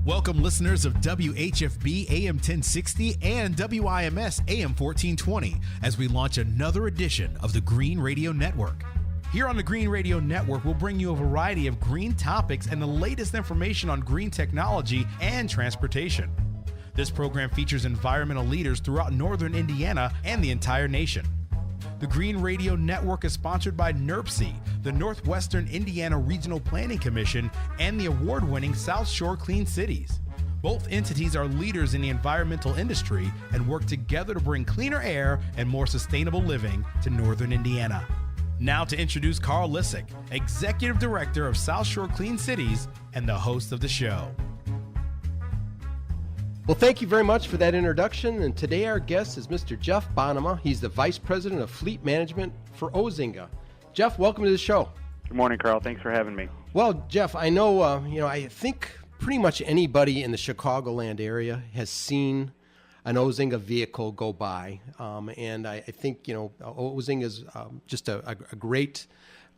Welcome, listeners of WHFB AM 1060 and WIMS AM 1420, as we launch another edition of the Green Radio Network. Here on the Green Radio Network, we'll bring you a variety of green topics and the latest information on green technology and transportation. This program features environmental leaders throughout northern Indiana and the entire nation. The Green Radio Network is sponsored by NERPC, the Northwestern Indiana Regional Planning Commission, and the award-winning South Shore Clean Cities. Both entities are leaders in the environmental industry and work together to bring cleaner air and more sustainable living to northern Indiana. Now to introduce Carl Lissick, Executive Director of South Shore Clean Cities and the host of the show. Well, thank you very much for that introduction. And today our guest is Mr. Jeff Bonnema. He's the Vice President of Fleet Management for Ozinga. Jeff, welcome to the show. Good morning, Carl. Thanks for having me. Well, Jeff, I know, I think pretty much anybody in the Chicagoland area has seen an Ozinga vehicle go by. And I think, Ozinga is just a great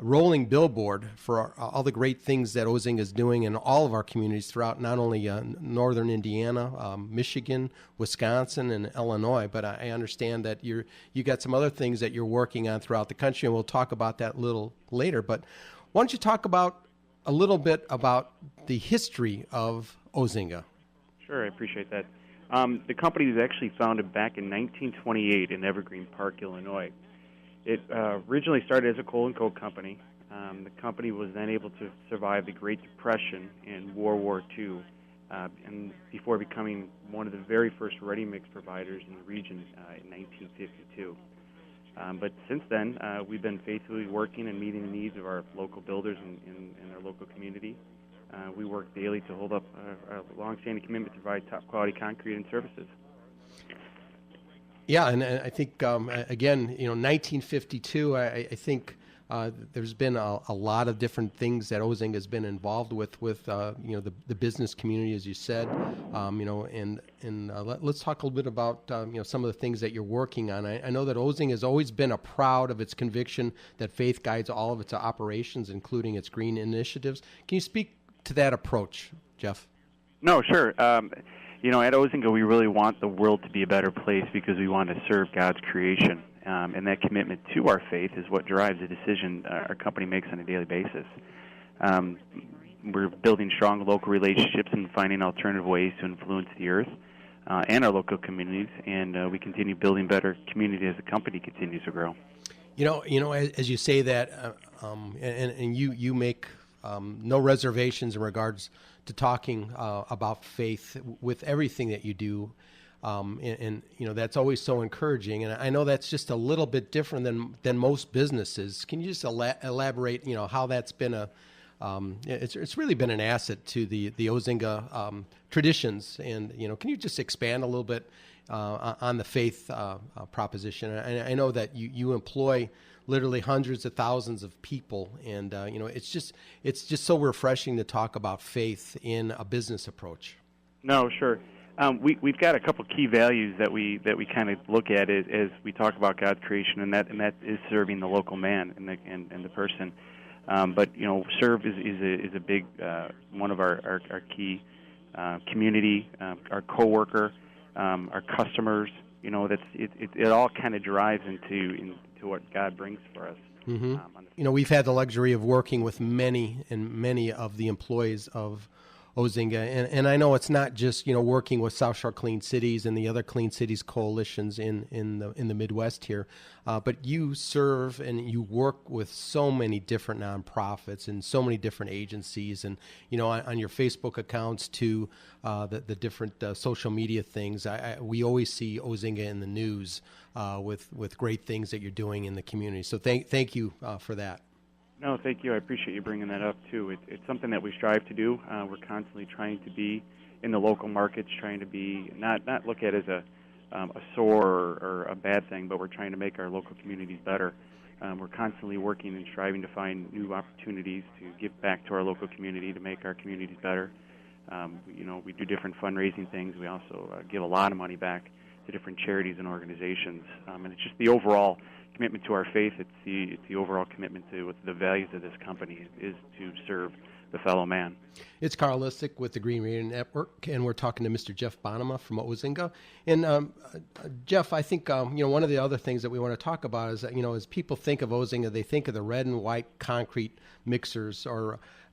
rolling billboard for all the great things that Ozinga is doing in all of our communities throughout not only northern Indiana, Michigan, Wisconsin, and Illinois, but I understand that you got some other things that you're working on throughout the country, and we'll talk about that a little later. But why don't you talk about a little bit about the history of Ozinga? Sure, I appreciate that. The company was actually founded back in 1928 in Evergreen Park, Illinois. It originally started as a coal and coke company. The company was then able to survive the Great Depression and World War II, and before becoming one of the very first ready-mix providers in the region in 1952. But since then, we've been faithfully working and meeting the needs of our local builders in our local community. We work daily to hold up our long-standing commitment to provide top-quality concrete and services. Yeah, and I think, again, 1952, I think there's been a lot of different things that Ozinga has been involved with the business community, as you said, let's talk a little bit about, some of the things that you're working on. I know that Ozinga has always been proud of its conviction that faith guides all of its operations, including its green initiatives. Can you speak to that approach, Jeff? No, sure. At Ozinga, we really want the world to be a better place because we want to serve God's creation. And that commitment to our faith is what drives the decision our company makes on a daily basis. We're building strong local relationships and finding alternative ways to influence the earth and our local communities, and we continue building better community as the company continues to grow. As you say that, and you make no reservations in regards to talking about faith with everything that you do, and that's always so encouraging. And I know that's just a little bit different than most businesses. Can you just elaborate? How that's been it's really been an asset to the Ozinga traditions. And can you just expand a little bit on the faith proposition? And I know that you employ literally hundreds of thousands of people, and it's just so refreshing to talk about faith in a business approach. No, sure. We've got a couple key values that we kind of look at as we talk about God's creation, and that is serving the local man and the person. But serve is a big one of our key community, our coworker, our customers. It all kind of drives into what God brings for us. Mm-hmm. We've had the luxury of working with many of the employees of Ozinga, and I know it's not just working with South Shore Clean Cities and the other Clean Cities coalitions in the Midwest here, but you serve and you work with so many different nonprofits and so many different agencies, and on your Facebook accounts to the different social media things. We always see Ozinga in the news with great things that you're doing in the community. So thank you for that. No, thank you. I appreciate you bringing that up, too. It's something that we strive to do. We're constantly trying to be in the local markets, trying to be not look at it as a sore or a bad thing, but we're trying to make our local communities better. We're constantly working and striving to find new opportunities to give back to our local community to make our communities better. We do different fundraising things. We also give a lot of money back to different charities and organizations. And it's just the overall commitment to our faith. It's the overall commitment to the values of this company is to serve the fellow man. It's Carl Lissick with the Green Radio Network, and we're talking to Mr. Jeff Bonnema from Ozinga. And Jeff, I think one of the other things that we want to talk about is that as people think of Ozinga, they think of the red and white concrete mixers,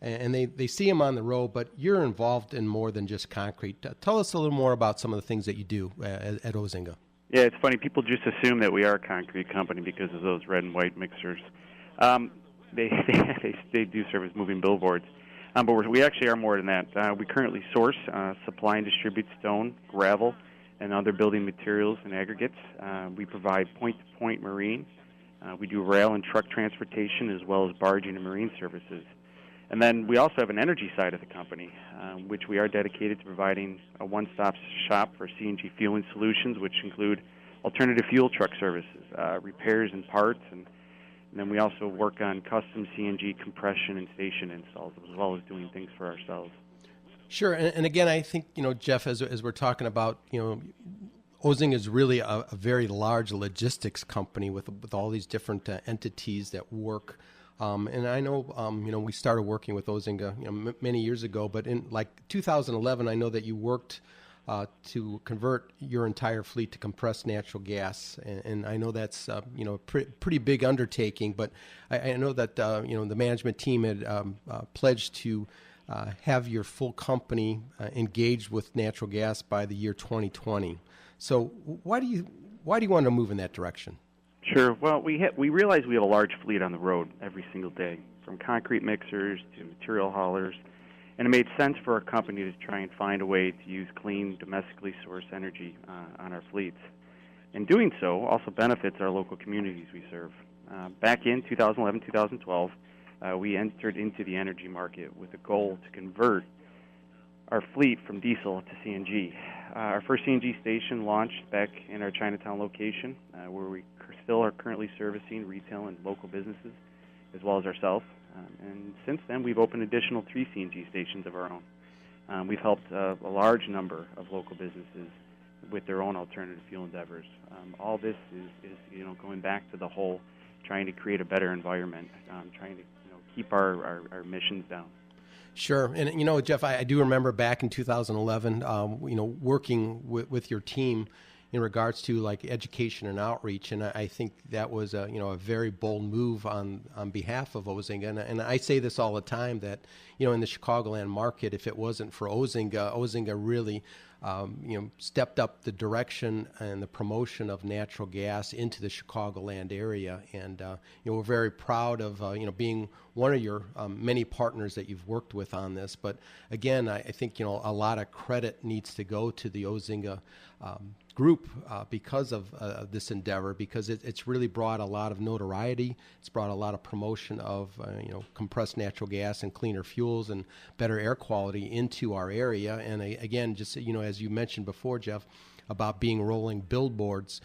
and they see them on the road. But you're involved in more than just concrete. Tell us a little more about some of the things that you do at Ozinga. Yeah, it's funny. People just assume that we are a concrete company because of those red and white mixers. They do serve as moving billboards. But we actually are more than that. We currently source, supply, and distribute stone, gravel, and other building materials and aggregates. We provide point-to-point marine. We do rail and truck transportation as well as barging and marine services. And then we also have an energy side of the company, which we are dedicated to providing a one-stop shop for CNG fueling solutions, which include alternative fuel truck services, repairs and parts, and then we also work on custom CNG compression and station installs, as well as doing things for ourselves. Sure, and again, I think Jeff, as we're talking about, Ozinga is really a very large logistics company with all these different entities that work. And I know, we started working with Ozinga, many years ago. But in like 2011, I know that you worked to convert your entire fleet to compressed natural gas, and I know that's pretty big undertaking. But I know that the management team had pledged to have your full company engaged with natural gas by the year 2020. So why do you want to move in that direction? Sure. Well, we realize we have a large fleet on the road every single day, from concrete mixers to material haulers. And it made sense for our company to try and find a way to use clean, domestically sourced energy on our fleets. And doing so also benefits our local communities we serve. Back in 2011-2012, we entered into the energy market with a goal to convert our fleet from diesel to CNG. Our first CNG station launched back in our Chinatown location, where we still are currently servicing retail and local businesses, as well as ourselves. And since then, we've opened additional 3 CNG stations of our own. We've helped a large number of local businesses with their own alternative fuel endeavors. All this is going back to the whole trying to create a better environment, trying to keep our emissions down. Sure, and Jeff, I do remember back in 2011, working with your team in regards to like education and outreach, and I think that was a very bold move on behalf of Ozinga, and I say this all the time that in the Chicagoland market, if it wasn't for Ozinga really stepped up the direction and the promotion of natural gas into the Chicagoland area, and we're very proud of being one of your many partners that you've worked with on this. But again, I think a lot of credit needs to go to the Ozinga group because of this endeavor, because it's really brought a lot of notoriety. It's brought a lot of promotion of compressed natural gas and cleaner fuels and better air quality into our area. And again, just as you mentioned before, Jeff, about being rolling billboards,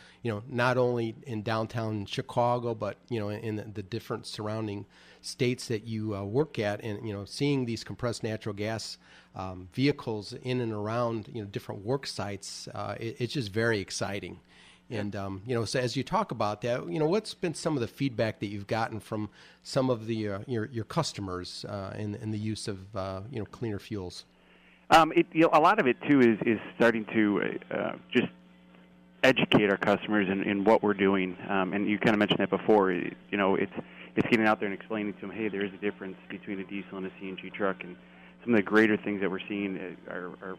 not only in downtown Chicago, but in the different surrounding states that you work at, and seeing these compressed natural gas vehicles in and around different work sites, it's just very exciting. And so as you talk about that, what's been some of the feedback that you've gotten from some of the your customers in the use of cleaner fuels? A lot of it too is starting to just educate our customers in what we're doing. And you kind of mentioned that before. It's getting out there and explaining to them, hey, there is a difference between a diesel and a CNG truck. And some of the greater things that we're seeing are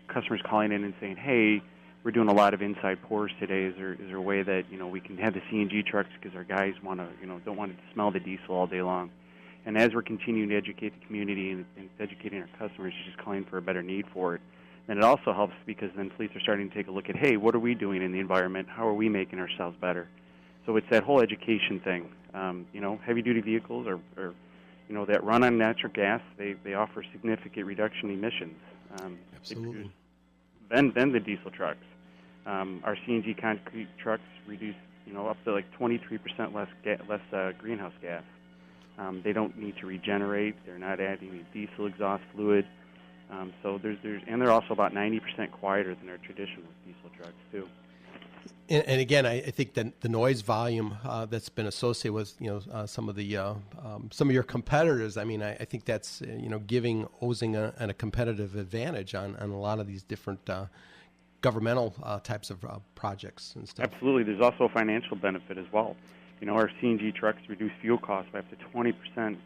customers calling in and saying, hey, we're doing a lot of inside pours today. Is there a way that we can have the CNG trucks because our guys don't want to smell the diesel all day long? And as we're continuing to educate the community and educating our customers, just calling for a better need for it. And it also helps because then fleets are starting to take a look at, hey, what are we doing in the environment? How are we making ourselves better? So it's that whole education thing. Heavy-duty vehicles or that run on natural gas, they offer significant reduction in emissions. Absolutely. Than the diesel trucks. Our CNG concrete trucks reduce, up to like 23% less greenhouse gas. They don't need to regenerate. They're not adding any diesel exhaust fluid. So and they're also about 90% quieter than our traditional diesel trucks too. And again, I think that the noise volume that's been associated with some of your competitors. I mean, I think that's giving Ozinga a competitive advantage on a lot of these different governmental types of projects and stuff. Absolutely. There's also a financial benefit as well. Our CNG trucks reduce fuel costs by up to 20%, and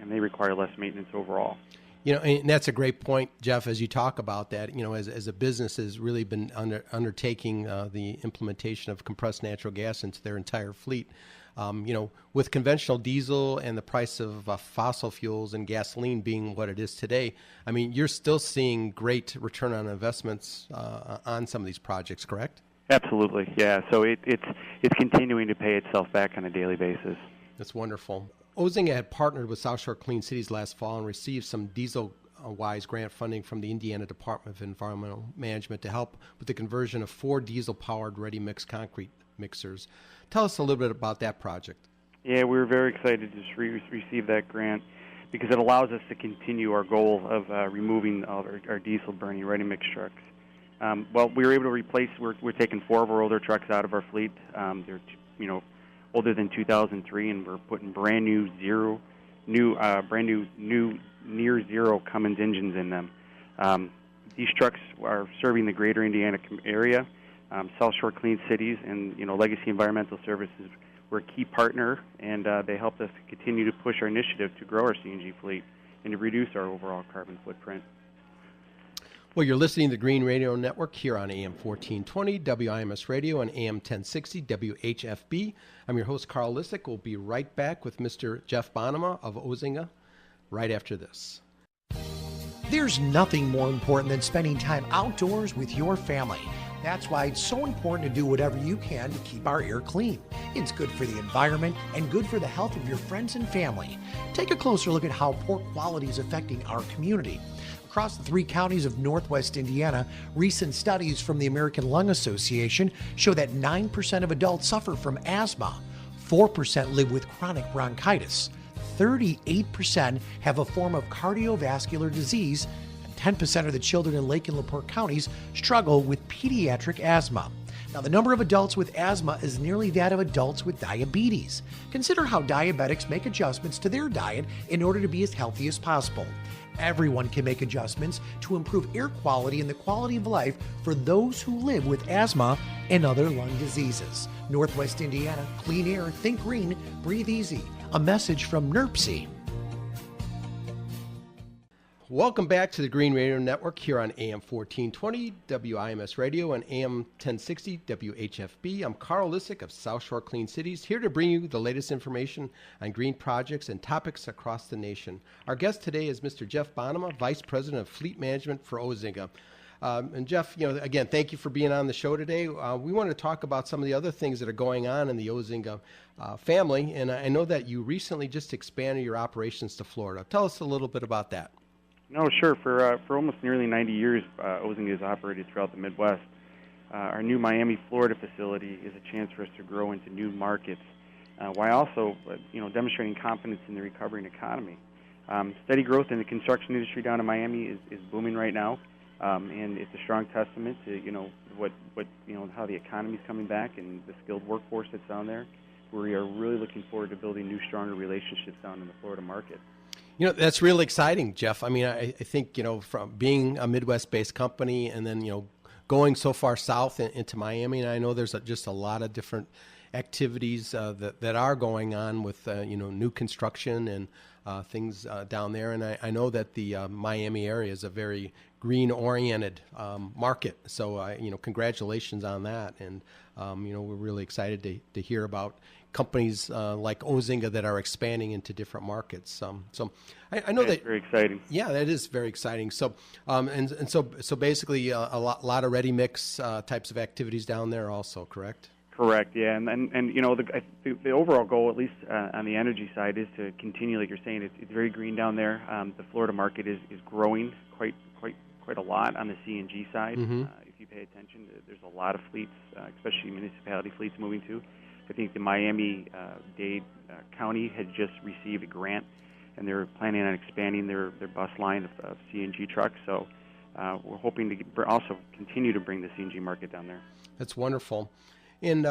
they require less maintenance overall. And that's a great point, Jeff, as you talk about that. As a business has really been undertaking the implementation of compressed natural gas into their entire fleet. With conventional diesel and the price of fossil fuels and gasoline being what it is today, I mean, you're still seeing great return on investments on some of these projects, correct? Absolutely, yeah. So it's continuing to pay itself back on a daily basis. That's wonderful. Ozinga had partnered with South Shore Clean Cities last fall and received some diesel-wise grant funding from the Indiana Department of Environmental Management to help with the conversion of 4 diesel-powered ready-mix concrete mixers. Tell us a little bit about that project. Yeah, we were very excited to receive that grant because it allows us to continue our goal of removing all our diesel-burning ready-mix trucks. We were able to replace. We're taking 4 of our older trucks out of our fleet. They're older than 2003, and we're putting brand new near zero Cummins engines in them. These trucks are serving the greater Indiana area. South Shore Clean Cities and Legacy Environmental Services were a key partner, and they helped us to continue to push our initiative to grow our CNG fleet and to reduce our overall carbon footprint. Well, you're listening to the Green Radio Network here on AM 1420, WIMS Radio, and AM 1060, WHFB. I'm your host, Carl Lissick. We'll be right back with Mr. Jeff Bonnema of Ozinga right after this. There's nothing more important than spending time outdoors with your family. That's why it's so important to do whatever you can to keep our air clean. It's good for the environment and good for the health of your friends and family. Take a closer look at how poor quality is affecting our community. Across the 3 counties of Northwest Indiana, recent studies from the American Lung Association show that 9% of adults suffer from asthma, 4% live with chronic bronchitis, 38% have a form of cardiovascular disease, and 10% of the children in Lake and LaPorte counties struggle with pediatric asthma. Now, the number of adults with asthma is nearly that of adults with diabetes. Consider how diabetics make adjustments to their diet in order to be as healthy as possible. Everyone can make adjustments to improve air quality and the quality of life for those who live with asthma and other lung diseases. Northwest Indiana, clean air, think green, breathe easy. A message from NERPC. Welcome back to the Green Radio Network here on AM 1420, WIMS Radio, and AM 1060, WHFB. I'm Carl Lissick of South Shore Clean Cities, here to bring you the latest information on green projects and topics across the nation. Our guest today is Mr. Jeff Bonnema, Vice President of Fleet Management for Ozinga. And Jeff, again, thank you for being on the show today. We want to talk about some of the other things that are going on in the Ozinga family, and I know that you recently just expanded your operations to Florida. Tell us a little bit about that. No, sure. For almost nearly 90 years, Ozinga has operated throughout the Midwest. Our new Miami, Florida facility is a chance for us to grow into new markets, while also, demonstrating confidence in the recovering economy. Steady growth in the construction industry down in Miami is booming right now, and it's a strong testament to how the economy is coming back and the skilled workforce that's down there. We are really looking forward to building new, stronger relationships down in the Florida market. That's really exciting, Jeff. I mean, I think, from being a Midwest-based company and then, going so far south into Miami, and I know there's just a lot of different activities that are going on with, new construction and things down there. And I know that the Miami area is a very green-oriented market. So, congratulations on that. And, we're really excited to hear about companies like Ozinga that are expanding into different markets. So I know that's very exciting. Yeah, that is very exciting. So so basically a lot of ready mix types of activities down there also, correct? Correct. Yeah, and the overall goal, at least on the energy side, is to continue, like you're saying. It's very green down there. The Florida market is growing quite a lot on the CNG side. Mm-hmm. If you pay attention, there's a lot of fleets, especially municipality fleets, moving to. I think the Miami-Dade County had just received a grant, and they're planning on expanding their bus line of CNG trucks. So we're hoping to also continue to bring the CNG market down there. That's wonderful. And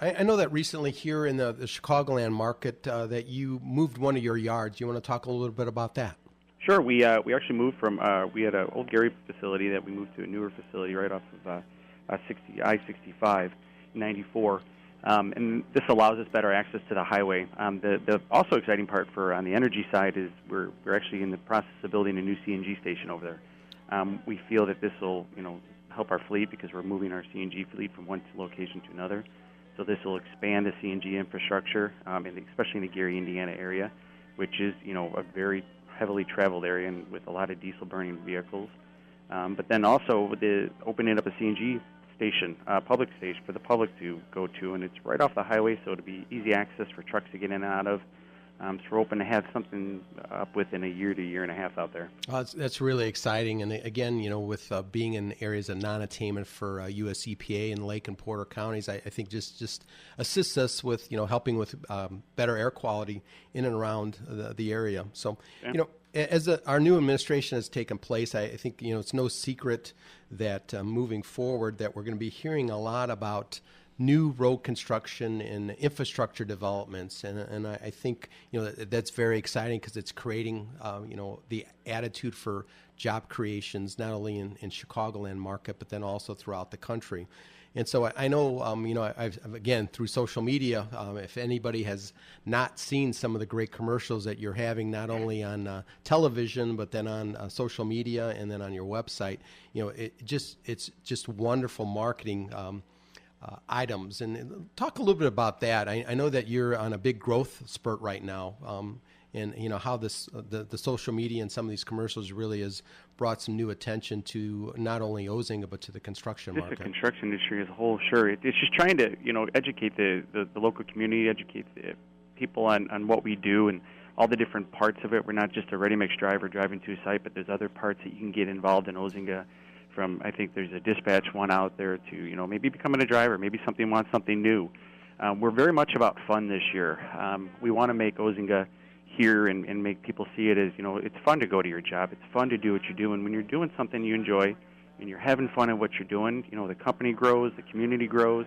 I know that recently here in the Chicagoland market that you moved one of your yards. You want to talk a little bit about that? Sure. We actually moved from we had an old Gary facility that we moved to a newer facility right off of I-65, 94. And this allows us better access to the highway. The also exciting part for on the energy side is we're actually in the process of building a new CNG station over there. We feel that this will help our fleet because we're moving our CNG fleet from one location to another. So this will expand the CNG infrastructure, and especially in the Gary, Indiana area, which is a very heavily traveled area and with a lot of diesel burning vehicles. But then also with the opening up a CNG station, public station for the public to go to, and it's right off the highway, so it'll be easy access for trucks to get in and out of. So we're hoping to have something up within a year to year and a half out there. That's really exciting. And again, with being in areas of non-attainment for U.S. EPA in Lake and Porter counties, I think just assists us with, helping with better air quality in and around the area. So, yeah. As our new administration has taken place, I think, it's no secret that moving forward that we're going to be hearing a lot about new road construction and infrastructure developments, and I think that's very exciting because it's creating the attitude for job creations not only in Chicagoland market but then also throughout the country. And so I know I've again through social media, if anybody has not seen some of the great commercials that you're having not only on television but then on social media and then on your website, it's just wonderful marketing. Items, and talk a little bit about that. I know that you're on a big growth spurt right now, and how this the social media and some of these commercials really has brought some new attention to not only Ozinga but to the construction market. The construction industry as a whole, sure. It's just trying to educate the local community, educate the people on what we do and all the different parts of it. We're not just a ready-mix driver driving to a site, but there's other parts that you can get involved in Ozinga. From I think there's a dispatch one out there to maybe becoming a driver, maybe wants something new. We're very much about fun this year. We want to make Ozinga here and make people see it as it's fun to go to your job. It's fun to do what you do, and when you're doing something you enjoy and you're having fun at what you're doing, the company grows, the community grows,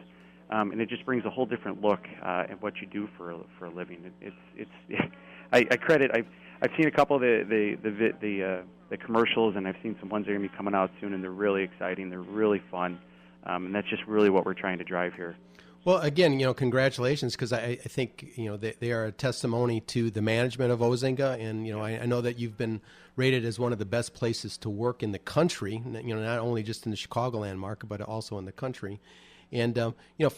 and it just brings a whole different look at what you do for a living. I've seen a couple of the commercials, and I've seen some ones that are going to be coming out soon, and they're really exciting. They're really fun, and that's just really what we're trying to drive here. Well, again, congratulations, because I think, they are a testimony to the management of Ozinga, and, I know that you've been rated as one of the best places to work in the country, not only just in the Chicagoland market, but also in the country. And,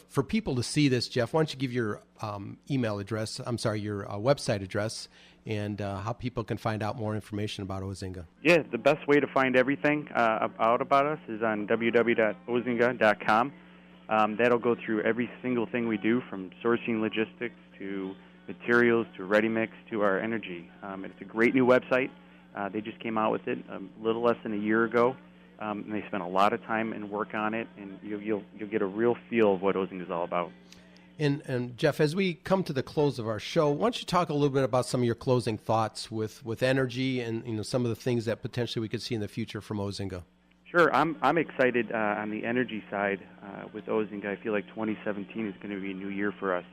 for people to see this, Jeff, why don't you give your your website address and how people can find out more information about Ozinga. Yeah, the best way to find everything out about us is on www.ozinga.com. That'll go through every single thing we do, from sourcing logistics to materials to ready-mix to our energy. It's a great new website. They just came out with it a little less than a year ago. And they spent a lot of time and work on it, and you'll get a real feel of what Ozinga is all about. And Jeff, as we come to the close of our show, why don't you talk a little bit about some of your closing thoughts with energy and some of the things that potentially we could see in the future from Ozinga? Sure, I'm excited on the energy side with Ozinga. I feel like 2017 is going to be a new year for us.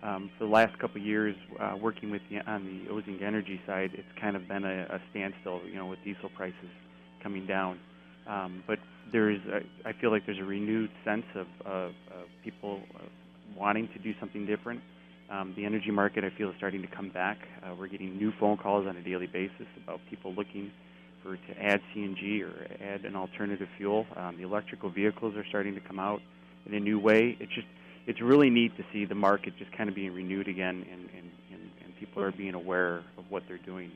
For the last couple of years, working on the Ozinga energy side, it's kind of been a standstill, with diesel prices coming down. But I feel like there's a renewed sense of people wanting to do something different. The energy market, I feel, is starting to come back. We're getting new phone calls on a daily basis about people looking to add CNG or add an alternative fuel. The electrical vehicles are starting to come out in a new way. It's really neat to see the market just kind of being renewed again, and people are being aware of what they're doing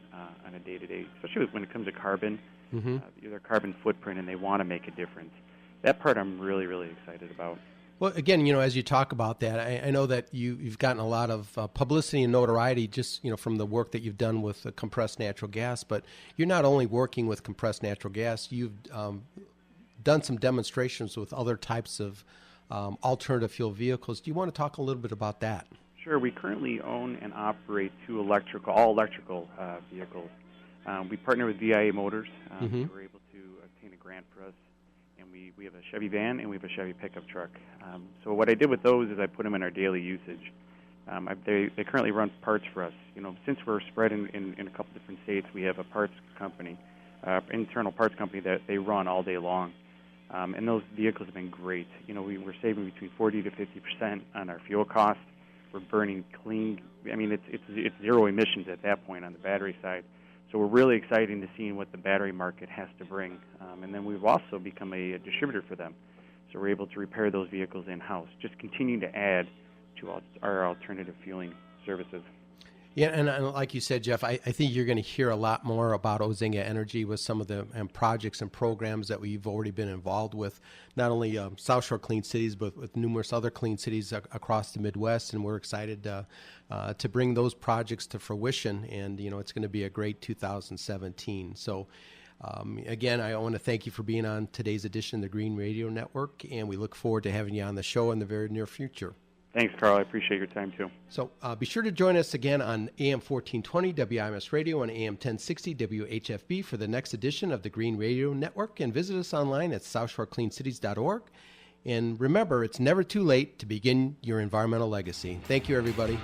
on a day-to-day, especially when it comes to carbon, their carbon footprint, and they want to make a difference. That part I'm really, really excited about. Well, again, as you talk about that, I know that you've gotten a lot of publicity and notoriety just, from the work that you've done with compressed natural gas. But you're not only working with compressed natural gas, you've done some demonstrations with other types of alternative fuel vehicles. Do you want to talk a little bit about that? Sure. We currently own and operate two all electrical vehicles. We partner with VIA Motors. They were able to obtain a grant for us and we have a Chevy van, and we have a Chevy pickup truck. So what I did with those is I put them in our daily usage. They currently run parts for us. Since we're spread in a couple different states, we have a parts company, internal parts company that they run all day long. And those vehicles have been great. We're saving between 40 to 50% on our fuel costs. We're burning clean. I mean, it's zero emissions at that point on the battery side. So we're really excited to see what the battery market has to bring. And then we've also become a distributor for them. So we're able to repair those vehicles in-house, just continue to add to our alternative fueling services. Yeah, and like you said, Jeff, I think you're going to hear a lot more about Ozinga Energy with some of the projects and programs that we've already been involved with, not only South Shore Clean Cities, but with numerous other clean cities across the Midwest. And we're excited to bring those projects to fruition. And, it's going to be a great 2017. So, again, I want to thank you for being on today's edition of the Green Radio Network, and we look forward to having you on the show in the very near future. Thanks, Carl. I appreciate your time, too. So be sure to join us again on AM 1420 WIMS Radio and AM 1060 WHFB for the next edition of the Green Radio Network, and visit us online at southshorecleancities.org. And remember, it's never too late to begin your environmental legacy. Thank you, everybody.